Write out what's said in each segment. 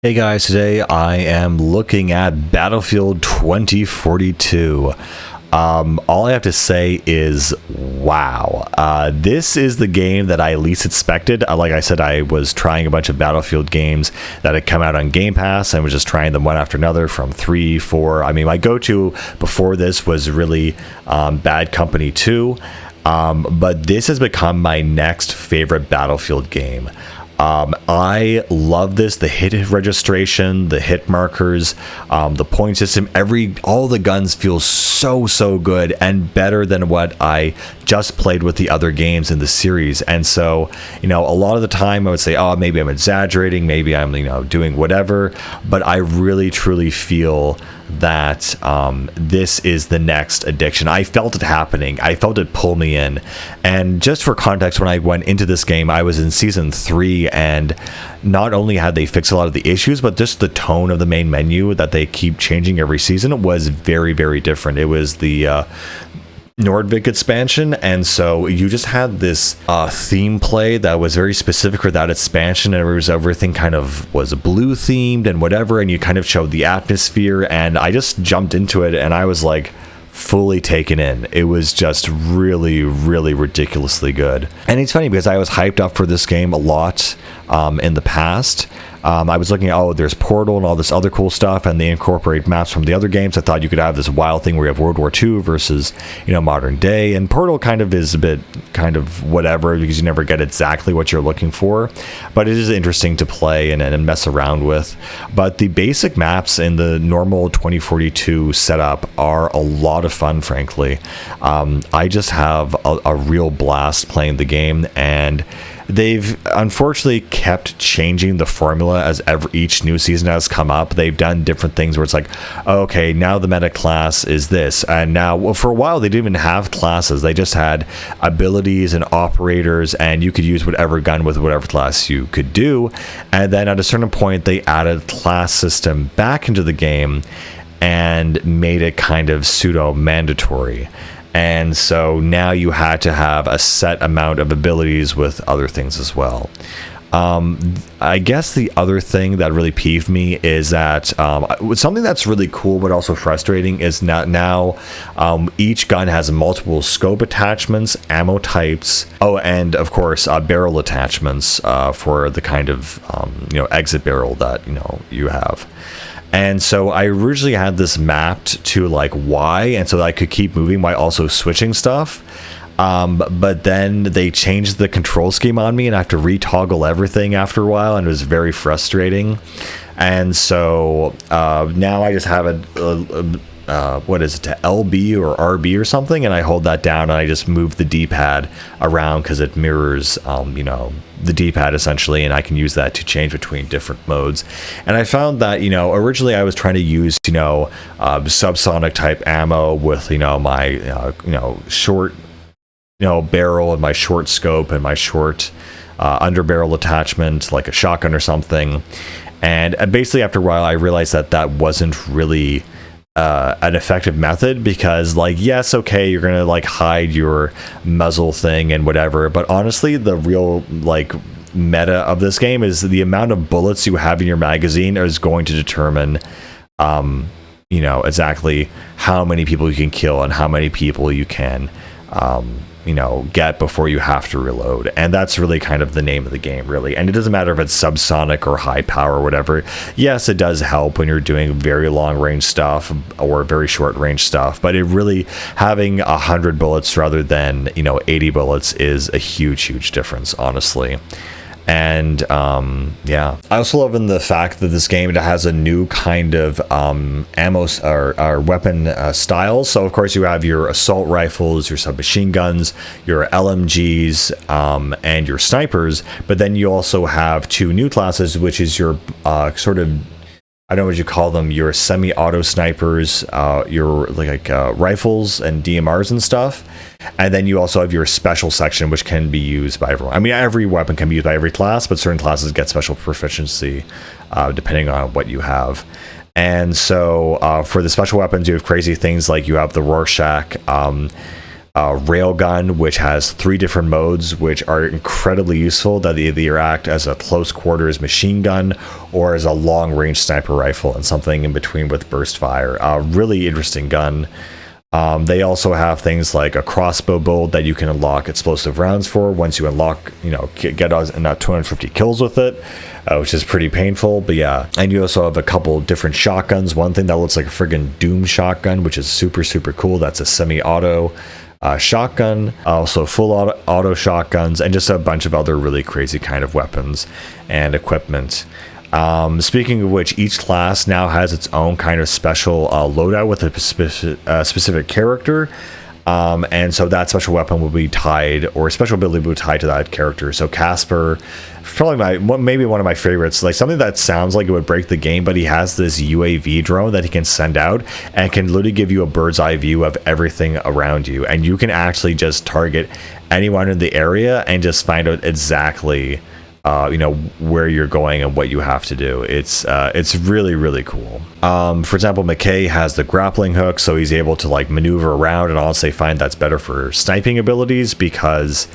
Hey guys, today I am looking at Battlefield 2042. All I have to say is wow. This is the game that I least expected. Like I said, I was trying a bunch of Battlefield games that had come out on Game Pass and was just trying them one after another from 3, 4. I mean, my go-to before this was really Bad Company 2. But this has become my next favorite Battlefield game. I love this. The hit registration, the hit markers, the point system, all the guns feel so good and better than what I just played with the other games in the series. And so, a lot of the time I would say, oh, maybe I'm exaggerating, maybe I'm, doing whatever, but I really truly feel that this is the next addiction. I felt it happening. I felt it pull me in. And just for context, when I went into this game, I was in season 3, and not only had they fixed a lot of the issues, but just the tone of the main menu that they keep changing every season was very different. It was the Nordvik expansion, and so you just had this theme play that was very specific for that expansion, and everything kind of was blue themed and whatever, and you kind of showed the atmosphere, and I just jumped into it and I was like fully taken in. It was just really ridiculously good. And it's funny because I was hyped up for this game a lot in the past. I was looking at, there's Portal and all this other cool stuff, and they incorporate maps from the other games. I thought you could have this wild thing where you have World War II versus, modern day. And Portal kind of is a bit kind of whatever because you never get exactly what you're looking for. But it is interesting to play and mess around with. But the basic maps in the normal 2042 setup are a lot of fun, frankly. I just have a real blast playing the game, and they've unfortunately kept changing the formula as each new season has come up. They've done different things where it's like, okay, now the meta class is this. And now, for a while, they didn't even have classes. They just had abilities and operators, and you could use whatever gun with whatever class you could do. And then at a certain point, they added class system back into the game and made it kind of pseudo-mandatory. And so now you had to have a set amount of abilities with other things as well. I guess the other thing that really peeved me is that something that's really cool but also frustrating is now each gun has multiple scope attachments, ammo types, and of course barrel attachments for the kind of exit barrel that you have. And so I originally had this mapped to like Y, and so that I could keep moving while also switching stuff. But then they changed the control scheme on me, and I have to retoggle everything after a while, and it was very frustrating. And so now I just have what is it, to LB or RB or something, and I hold that down and I just move the D-pad around because it mirrors the D-pad essentially, and I can use that to change between different modes. And I found that originally I was trying to use subsonic type ammo with my short barrel and my short scope and my short underbarrel attachment like a shotgun or something. And basically after a while I realized that wasn't really an effective method, because yes, okay, you're gonna hide your muzzle thing and whatever, but honestly the real meta of this game is the amount of bullets you have in your magazine is going to determine exactly how many people you can kill and how many people you can get before you have to reload. And that's really kind of the name of the game, really. And it doesn't matter if it's subsonic or high power or whatever. Yes, it does help when you're doing very long range stuff or very short range stuff, but it really, having 100 bullets rather than 80 bullets is a huge difference, honestly. And I also love in the fact that this game, it has a new kind of ammo or weapon styles. So of course you have your assault rifles, your submachine guns, your LMGs, and your snipers. But then you also have 2 new classes, which is your sort of, I don't know what you call them, your semi-auto snipers, your rifles and DMRs and stuff. And then you also have your special section, which can be used by everyone. I mean, every weapon can be used by every class, but certain classes get special proficiency depending on what you have. And so for the special weapons, you have crazy things like you have the Rorschach Railgun, which has 3 different modes, which are incredibly useful, that either act as a close quarters machine gun or as a long range sniper rifle, and something in between with burst fire. Really interesting gun. They also have things like a crossbow bolt that you can unlock explosive rounds for once you unlock, get 250 kills with it, which is pretty painful. But yeah, and you also have a couple different shotguns. One thing that looks like a friggin' Doom shotgun, which is super, super cool. That's a semi-auto shotgun, also full auto shotguns, and just a bunch of other really crazy kind of weapons and equipment. Speaking of which, each class now has its own kind of special loadout with a specific character, and so that special weapon will be tied, or special ability will be tied to that character. So Casper, probably maybe one of my favorites, like something that sounds like it would break the game, but he has this UAV drone that he can send out and can literally give you a bird's eye view of everything around you, and you can actually just target anyone in the area and just find out exactly where you're going and what you have to do. It's really, really cool. For example, McKay has the grappling hook, so he's able to like maneuver around, and honestly find that's better for sniping abilities, because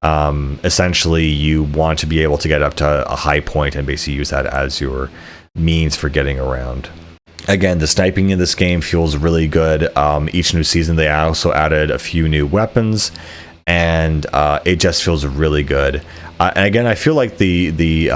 essentially you want to be able to get up to a high point and basically use that as your means for getting around. Again, the sniping in this game feels really good. Each new season they also added a few new weapons, and it just feels really good. And again, I feel like the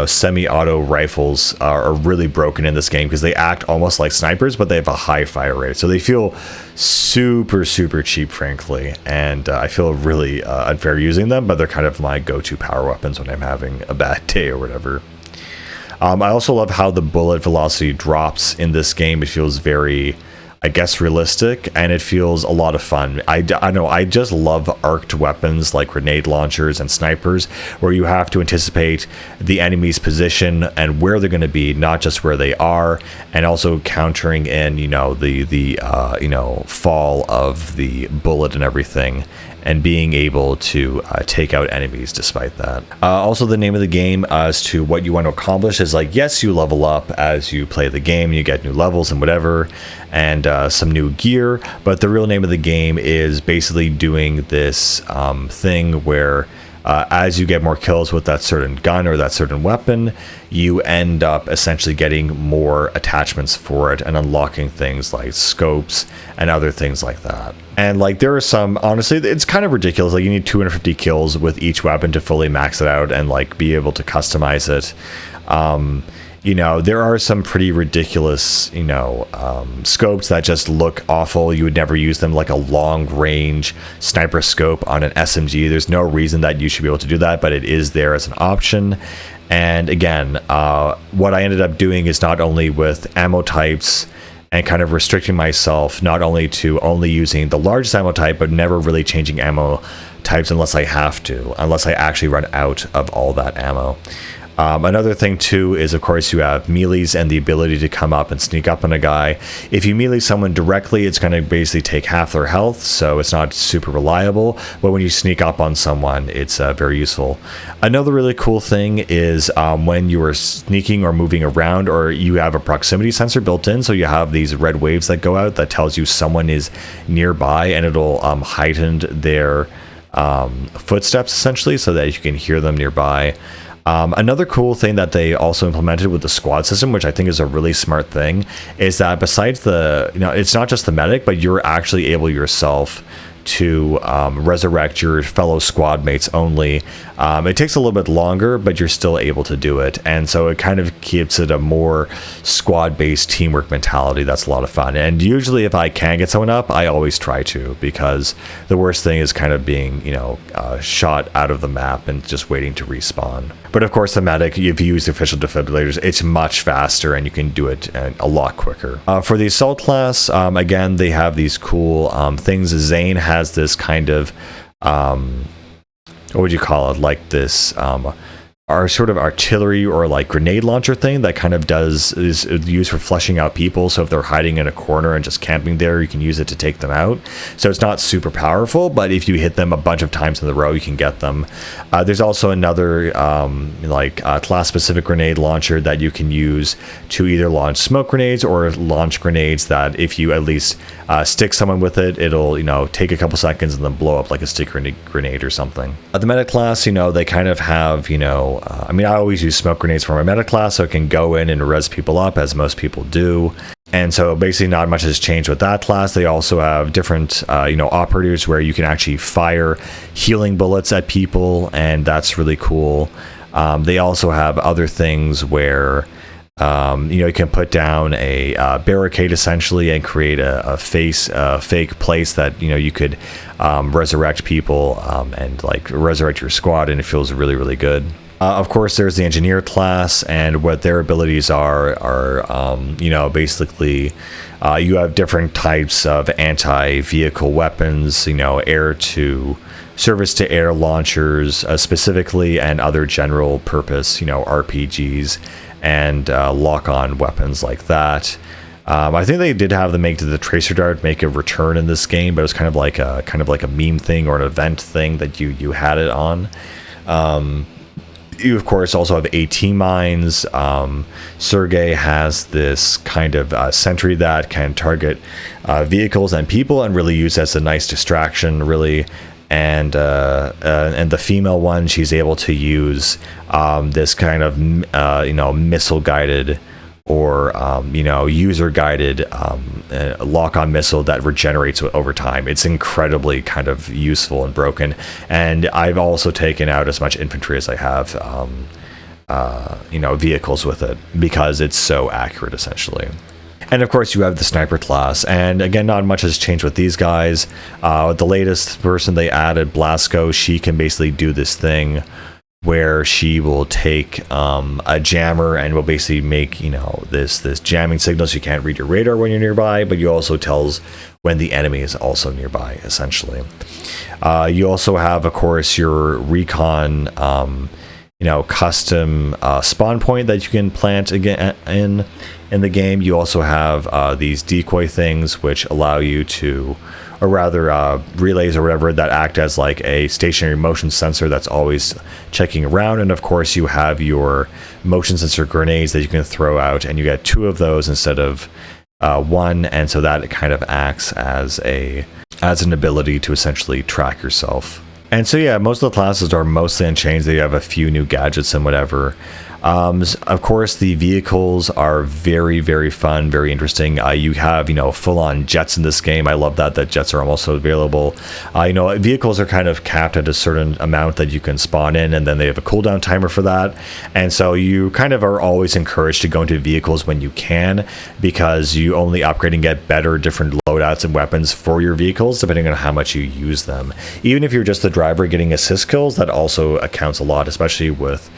semi-auto rifles are really broken in this game, because they act almost like snipers, but they have a high fire rate, so they feel super, super cheap, frankly. And I feel really unfair using them, but they're kind of my go-to power weapons when I'm having a bad day or whatever. I also love how the bullet velocity drops in this game. It feels very, I guess, realistic, and it feels a lot of fun. I know, I just love arced weapons like grenade launchers and snipers, where you have to anticipate the enemy's position and where they're going to be, not just where they are, and also countering in, the fall of the bullet and everything, and being able to take out enemies despite that. Also, the name of the game as to what you want to accomplish is like, yes, you level up as you play the game, you get new levels and whatever, and some new gear, but the real name of the game is basically doing this thing where as you get more kills with that certain gun or that certain weapon, you end up essentially getting more attachments for it and unlocking things like scopes and other things like that. And like, there are some, honestly, it's kind of ridiculous. Like, you need 250 kills with each weapon to fully max it out and like be able to customize it. There are some pretty ridiculous, scopes that just look awful. You would never use them, like a long range sniper scope on an SMG. There's no reason that you should be able to do that, but it is there as an option. And again, what I ended up doing is not only with ammo types and kind of restricting myself not only to only using the largest ammo type, but never really changing ammo types unless I have to, unless I actually run out of all that ammo. Another thing too is, of course, you have melees and the ability to come up and sneak up on a guy. If you melee someone directly, it's going to basically take half their health, so it's not super reliable, but when you sneak up on someone, it's very useful. Another really cool thing is when you are sneaking or moving around, or you have a proximity sensor built in, so you have these red waves that go out that tells you someone is nearby, and it'll heighten their footsteps essentially, so that you can hear them nearby. Another cool thing that they also implemented with the squad system, which I think is a really smart thing, is that besides it's not just the medic, but you're actually able yourself to resurrect your fellow squad mates only. It takes a little bit longer, but you're still able to do it, and so it kind of keeps it a more squad-based teamwork mentality. That's a lot of fun, and usually if I can get someone up, I always try to, because the worst thing is kind of being shot out of the map and just waiting to respawn. But of course, the medic, if you use official defibrillators, it's much faster and you can do it a lot quicker. For the assault class, again, they have these cool things. Zane has this kind of what would you call it, like this our sort of artillery or like grenade launcher thing that kind of is used for flushing out people. So if they're hiding in a corner and just camping there, you can use it to take them out. So it's not super powerful, but if you hit them a bunch of times in a row, you can get them. There's also another class specific grenade launcher that you can use to either launch smoke grenades or launch grenades that if you at least stick someone with it, it'll take a couple seconds and then blow up like a stick grenade or something. The meta class, they kind of have I always use smoke grenades for my meta class, so it can go in and res people up, as most people do. And so basically not much has changed with that class. They also have different operators where you can actually fire healing bullets at people, and that's really cool. They also have other things where you can put down a barricade essentially and create a fake place that you could resurrect people and like resurrect your squad, and it feels really, really good. Of course, there's the engineer class, and what their abilities are basically you have different types of anti-vehicle weapons, air to service to air launchers specifically, and other general purpose, RPGs and lock-on weapons like that. I think they did have the tracer dart make a return in this game, but it was kind of like a meme thing or an event thing that you had it on. You of course also have AT mines. Sergei has this kind of sentry that can target vehicles and people and really use as a nice distraction, really. And the female one, she's able to use this kind of missile guided or user guided lock-on missile that regenerates over time. It's incredibly kind of useful and broken, and I've also taken out as much infantry as I have vehicles with it because it's so accurate essentially. And of course you have the sniper class, and again, not much has changed with these guys. The latest person they added, Blasco, she can basically do this thing where she will take a jammer and will basically make this jamming signal, so you can't read your radar when you're nearby, but you also tells when the enemy is also nearby essentially. You also have of course your recon custom spawn point that you can plant again in the game. You also have these decoy things which allow you to, or rather relays or whatever, that act as like a stationary motion sensor that's always checking around. And of course you have your motion sensor grenades that you can throw out, and you get 2 of those instead of 1, and so that kind of acts as an ability to essentially track yourself. And so yeah, most of the classes are mostly unchanged. They have a few new gadgets and whatever. Of course, the vehicles are very, very fun, very interesting. You have, full-on jets in this game. I love that jets are almost available. Vehicles are kind of capped at a certain amount that you can spawn in, and then they have a cooldown timer for that. And so you kind of are always encouraged to go into vehicles when you can, because you only upgrade and get better different loadouts and weapons for your vehicles, depending on how much you use them. Even if you're just the driver getting assist kills, that also accounts a lot, especially with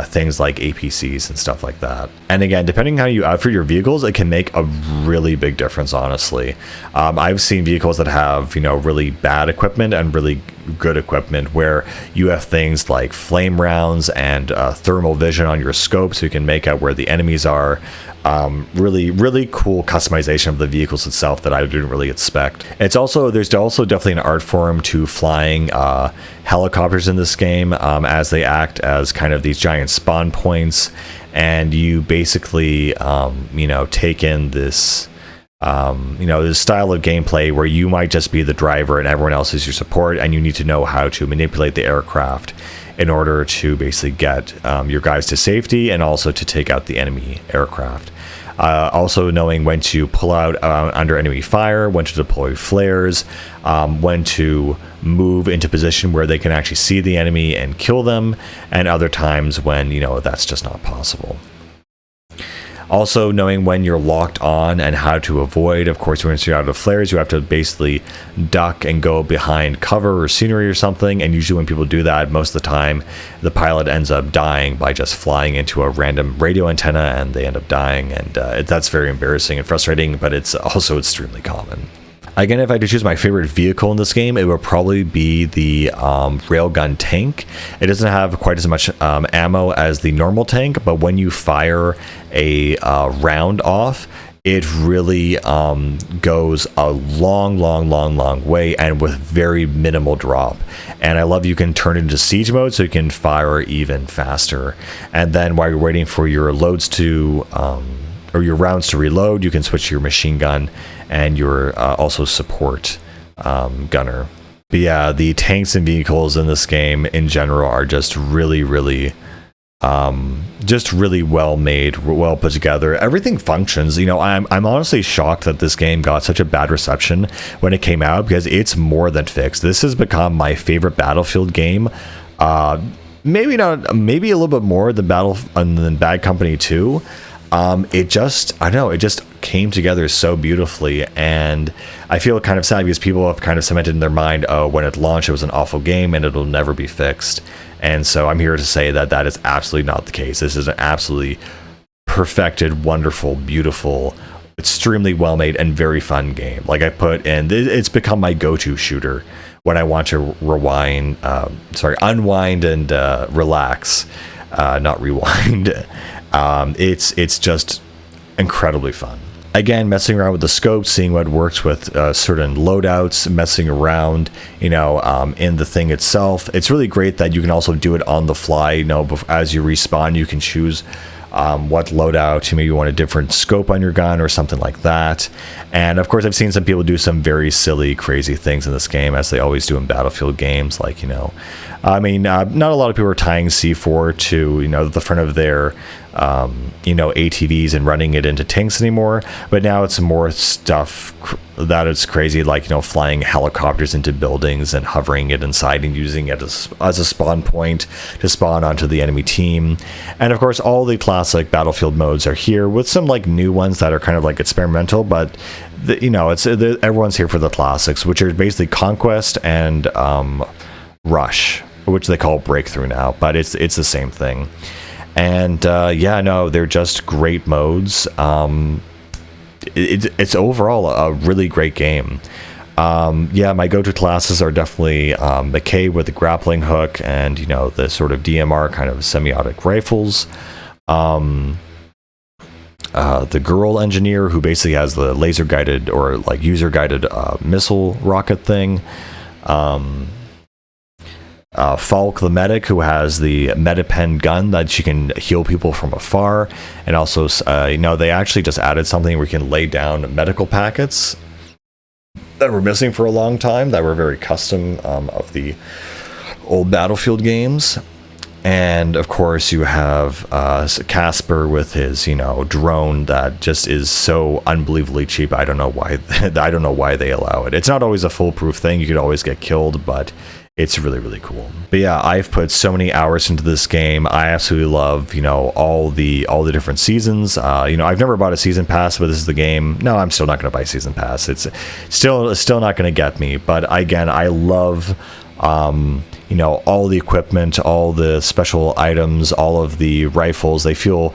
things like APCs and stuff like that. And again, depending on how you outfit your vehicles, it can make a really big difference, honestly. I've seen vehicles that have really bad equipment and really good equipment, where you have things like flame rounds and thermal vision on your scope, so you can make out where the enemies are. Really, really cool customization of the vehicles itself that I didn't really expect. There's also definitely an art form to flying helicopters in this game, as they act as kind of these giant spawn points, and you basically take in this this style of gameplay where you might just be the driver and everyone else is your support, and you need to know how to manipulate the aircraft in order to basically get your guys to safety and also to take out the enemy aircraft. Also knowing when to pull out under enemy fire, when to deploy flares, when to move into position where they can actually see the enemy and kill them, and other times when that's just not possible. Also knowing when you're locked on and how to avoid. Of course, once you're out of flares, you have to basically duck and go behind cover or scenery or something, and usually when people do that, most of the time the pilot ends up dying by just flying into a random radio antenna, and they end up dying, and that's very embarrassing and frustrating, but it's also extremely common. Again, if I had to choose my favorite vehicle in this game, it would probably be the railgun tank. It doesn't have quite as much ammo as the normal tank, but when you fire a round off, it really goes a long way, and with very minimal drop. And I love you can turn it into siege mode, so you can fire even faster. And then while you're waiting for your loads to or your rounds to reload, you can switch to your machine gun and your also support gunner. But yeah, the tanks and vehicles in this game in general are just really well made, well put together. Everything functions. You know, I'm honestly shocked that this game got such a bad reception when it came out, because it's more than fixed. This has become my favorite Battlefield game. Maybe a little bit more than Bad Company 2. It just came together so beautifully, and I feel kind of sad because people have kind of cemented in their mind, oh, when it launched it was an awful game and it'll never be fixed. And so I'm here to say that that is absolutely not the case. This is an absolutely perfected, wonderful, beautiful, extremely well made, and very fun game. Like I put in, it's become my go-to shooter when I want to unwind and relax, not rewind. It's just incredibly fun. Again, messing around with the scope, seeing what works with certain loadouts, messing around, in the thing itself. It's really great that you can also do it on the fly. As you respawn, you can choose what loadout. Maybe you want a different scope on your gun or something like that. And of course, I've seen some people do some very silly, crazy things in this game, as they always do in Battlefield games. Like, not a lot of people are tying C4 to, the front of their, ATVs and running it into tanks anymore. But now it's more stuff that is crazy, like, flying helicopters into buildings and hovering it inside and using it as a spawn point to spawn onto the enemy team. And of course, all the classic Battlefield modes are here, with some like new ones that are kind of like experimental, but everyone's here for the classics, which are basically Conquest and Rush, which they call Breakthrough now, but it's the same thing. And they're just great modes. It's overall a really great game. My go-to classes are definitely Mackay with the grappling hook and the sort of DMR kind of semi-automatic rifles. The Girl Engineer, who basically has the laser guided or like user guided missile rocket thing. Falk the Medic, who has the Medipen gun that she can heal people from afar. And also, they actually just added something where you can lay down medical packets that were missing for a long time, that were very custom of the old Battlefield games. And of course, you have Casper with his, drone that just is so unbelievably cheap. I don't know why. I don't know why they allow it. It's not always a foolproof thing. You could always get killed, but it's really cool. But yeah, I've put so many hours into this game. I absolutely love, all the different seasons. I've never bought a season pass, but this is the game. No, I'm still not going to buy season pass. It's still not going to get me. But again, I love all the equipment, all the special items, all of the rifles. They feel,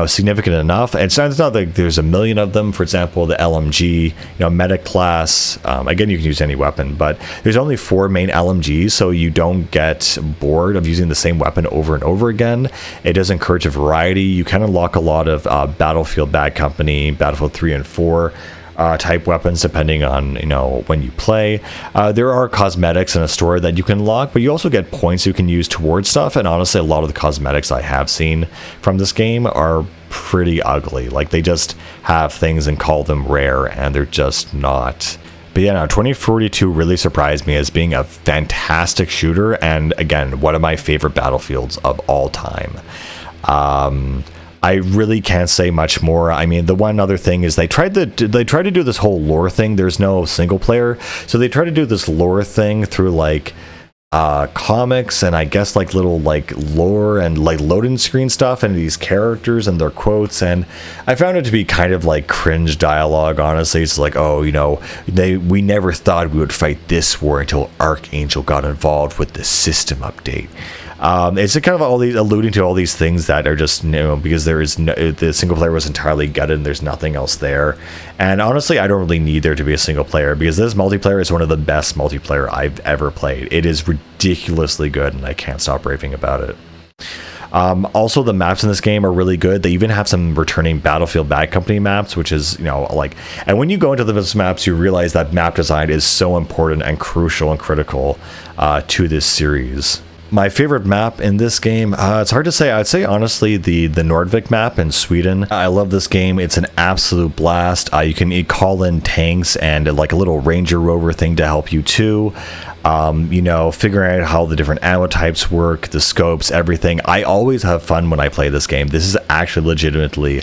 significant enough. And it's not like there's a million of them. For example, the LMG, medic class. Again, you can use any weapon, but there's only 4 main LMGs, so you don't get bored of using the same weapon over and over again. It does encourage a variety. You can unlock a lot of Battlefield Bad Company, Battlefield 3 and 4 type weapons depending on when you play. There are cosmetics in a store that you can unlock, but you also get points you can use towards stuff. And honestly, a lot of the cosmetics I have seen from this game are pretty ugly. Like, they just have things and call them rare, and they're just not. But yeah, no, 2042 really surprised me as being a fantastic shooter, and again, one of my favorite Battlefields of all time. I really can't say much more. I mean, the one other thing is they tried to do this whole lore thing. There's no single player, so they tried to do this lore thing through like comics and I guess like little like lore and like loading screen stuff and these characters and their quotes, and I found it to be kind of like cringe dialogue. Honestly, it's like, oh, we never thought we would fight this war until Archangel got involved with the system update. It's kind of all these alluding to all these things that are just, because there is no, the single player was entirely gutted and there's nothing else there. And honestly, I don't really need there to be a single player, because this multiplayer is one of the best multiplayer I've ever played. It is ridiculously good, and I can't stop raving about it. Also, the maps in this game are really good. They even have some returning Battlefield Bad Company maps, which is, and when you go into those maps, you realize that map design is so important and crucial and critical to this series. My favorite map in this game, it's hard to say. I'd say honestly the Nordvik map in Sweden. I love this game. It's an absolute blast. You can call in tanks and like a little Ranger Rover thing to help you too. Figuring out how the different ammo types work, the scopes, everything. I always have fun when I play this game. This is actually legitimately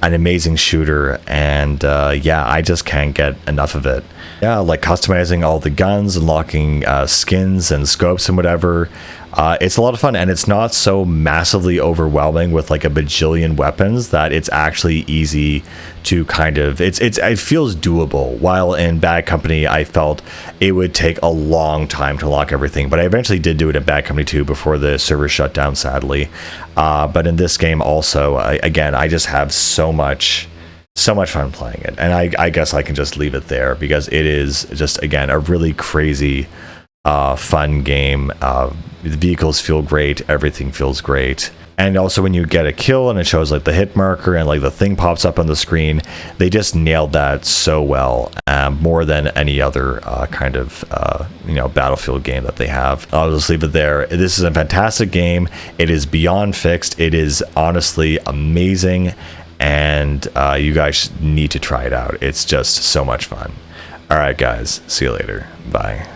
an amazing shooter, and I just can't get enough of it. Yeah, like customizing all the guns, unlocking skins and scopes and whatever. It's a lot of fun, and it's not so massively overwhelming with like a bajillion weapons that it's actually easy to kind of, it feels doable. While in Bad Company, I felt it would take a long time to unlock everything, but I eventually did do it in Bad Company 2 before the server shut down, sadly. But in this game also, I just have so much fun playing it, and I guess I can just leave it there, because it is just, again, a really crazy fun game. The vehicles feel great, everything feels great, and also when you get a kill and it shows like the hit marker and like the thing pops up on the screen, they just nailed that so well, more than any other kind of Battlefield game that they have. I'll just leave it there. This is a fantastic game. It is beyond fixed. It is honestly amazing, and you guys need to try it out. It's just so much fun. All right, guys, see you later. Bye.